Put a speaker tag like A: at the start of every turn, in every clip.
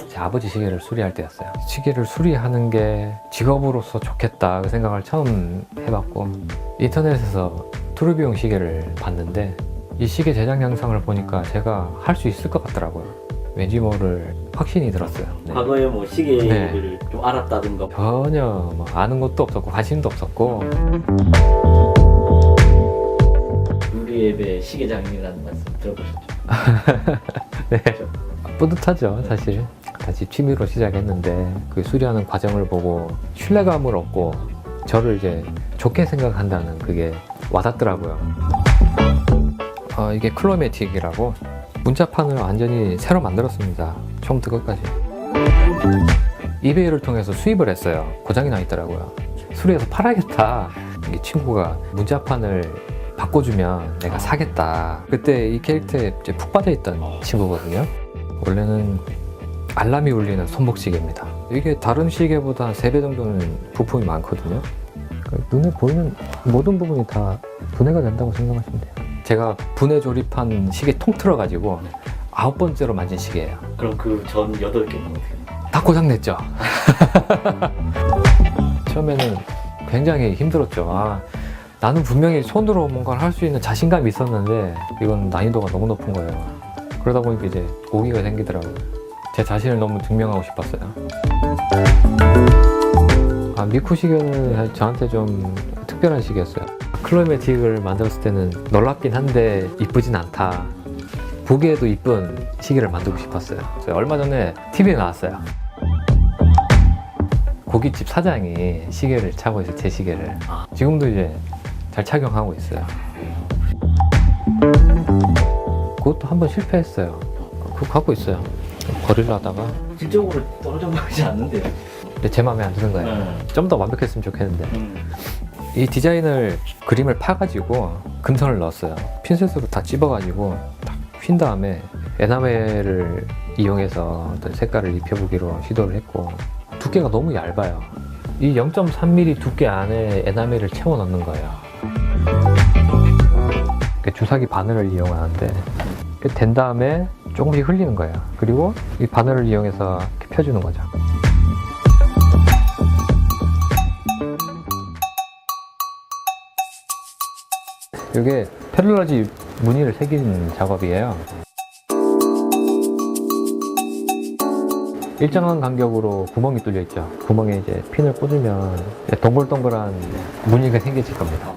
A: 제 아버지 시계를 수리할 때였어요. 시계를 수리하는 게 직업으로서 좋겠다 그 생각을 처음 해봤고, 인터넷에서 투르비용 시계를 봤는데 이 시계 제작 영상을 보니까 제가 할 수 있을 것 같더라고요. 왠지 모를 확신이 들었어요. 네.
B: 과거에 뭐 시계를 좀 알았다든가
A: 전혀 뭐 아는 것도 없었고 관심도 없었고.
B: 우리앱의 시계장이라는 말씀 들어보셨죠?
A: 네. 뿌듯하죠, 사실. 다시 취미로 시작했는데 그 수리하는 과정을 보고 신뢰감을 얻고 저를 이제 좋게 생각한다는 그게 와닿더라고요. 이게 클로매틱이라고 문자판을 완전히 새로 만들었습니다. 처음부터 끝까지. 이베이를 통해서 수입을 했어요. 고장이 나 있더라고요. 수리해서 팔아야겠다. 이 친구가 문자판을 바꿔주면 내가 사겠다. 그때 이 캐릭터에 이제 푹 빠져있던 친구거든요. 원래는 알람이 울리는 손목시계입니다. 이게 다른 시계보다 3배 정도는 부품이 많거든요. 눈에 보이는 모든 부분이 다 분해가 된다고 생각하시면 돼요. 제가 분해 조립한 시계 통틀어 가지고 9번째로 만진 시계예요.
B: 그럼 그 전 8개는 어떻게?
A: 다 고장냈죠. 처음에는 굉장히 힘들었죠. 나는 분명히 손으로 뭔가를 할 수 있는 자신감이 있었는데 이건 난이도가 너무 높은 거예요. 그러다 보니까 이제 오기가 생기더라고요. 제 자신을 너무 증명하고 싶었어요. 미쿠 시계는 저한테 좀 특별한 시계였어요. 클로매틱을 만들었을 때는 놀랍긴 한데 이쁘진 않다. 보기에도 이쁜 시계를 만들고 싶었어요. 얼마 전에 TV에 나왔어요. 고깃집 사장이 시계를 차고 있어요. 제 시계를. 지금도 이제 잘 착용하고 있어요. 그것도 한번 실패했어요. 그거 갖고 있어요. 버리려다가
B: 질적으로 떨어져 보이지 않는데요?
A: 근데 제 마음에 안 드는 거예요. 좀 더 완벽했으면 좋겠는데. 이 디자인을 그림을 파가지고 금선을 넣었어요. 핀셋으로 다 찝어가지고 딱 휜 다음에 에나멜을 이용해서 어떤 색깔을 입혀보기로 시도를 했고, 두께가 너무 얇아요. 이 0.3mm 두께 안에 에나멜을 채워 넣는 거예요. 주사기 바늘을 이용하는데 된 다음에 조금씩 흘리는 거예요. 그리고 이 바늘을 이용해서 이렇게 펴주는 거죠. 이게 펠루라지 무늬를 새기는 작업이에요. 일정한 간격으로 구멍이 뚫려 있죠. 구멍에 이제 핀을 꽂으면 동글동글한 무늬가 생겨질 겁니다.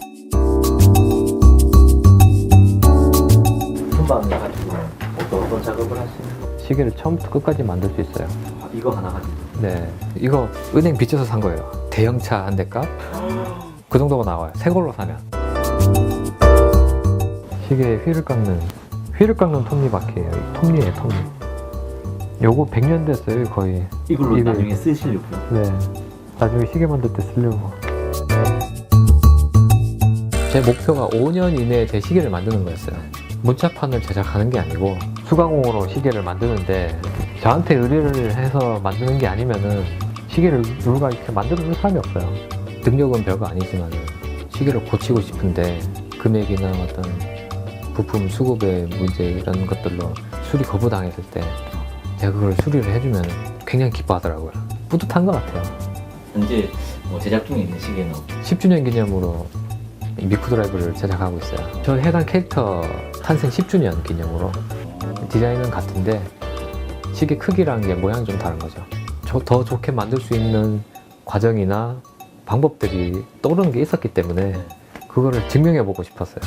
B: 손방에 가지고 어떤 작업을 하시나요?
A: 시계를 처음부터 끝까지 만들 수 있어요.
B: 이거 하나 가지고?
A: 네, 이거 은행 빚져서 산 거예요. 대형차 한 대 값? 그 정도가 나와요. 새 걸로 사면. 시계에 휠을 깎는 톱니바퀴예요. 톱니예요, 톱니. 요거 100년 됐어요, 거의.
B: 이걸로 나중에 쓰시려고요?
A: 네, 나중에 시계 만들 때 쓰려고. 제 목표가 5년 이내에 제 시계를 만드는 거였어요. 문자판을 제작하는 게 아니고 수가공으로 시계를 만드는데, 저한테 의뢰를 해서 만드는 게 아니면은 시계를 누가 이렇게 만들어줄 사람이 없어요. 능력은 별거 아니지만 시계를 고치고 싶은데 금액이나 어떤 부품 수급의 문제 이런 것들로 수리 거부당했을 때 제가 그걸 수리를 해주면 굉장히 기뻐하더라고요. 뿌듯한 것 같아요.
B: 현재 제작 중에 있는 시계는
A: 10주년 기념으로 미쿠 드라이브를 제작하고 있어요. 저 해당 캐릭터 탄생 10주년 기념으로. 디자인은 같은데 시계 크기랑 게 모양이 좀 다른 거죠. 더 좋게 만들 수 있는 과정이나 방법들이 떠오르는 게 있었기 때문에 그거를 증명해 보고 싶었어요.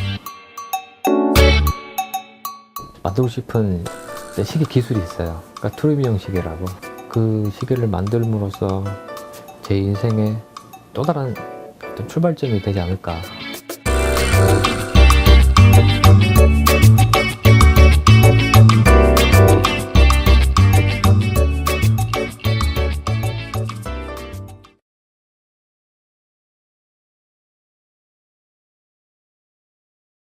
A: 만들고 싶은 시계 기술이 있어요. 그러니까 투르비용 시계라고. 그 시계를 만들므로써 제 인생에 또 다른 어떤 출발점이 되지 않을까.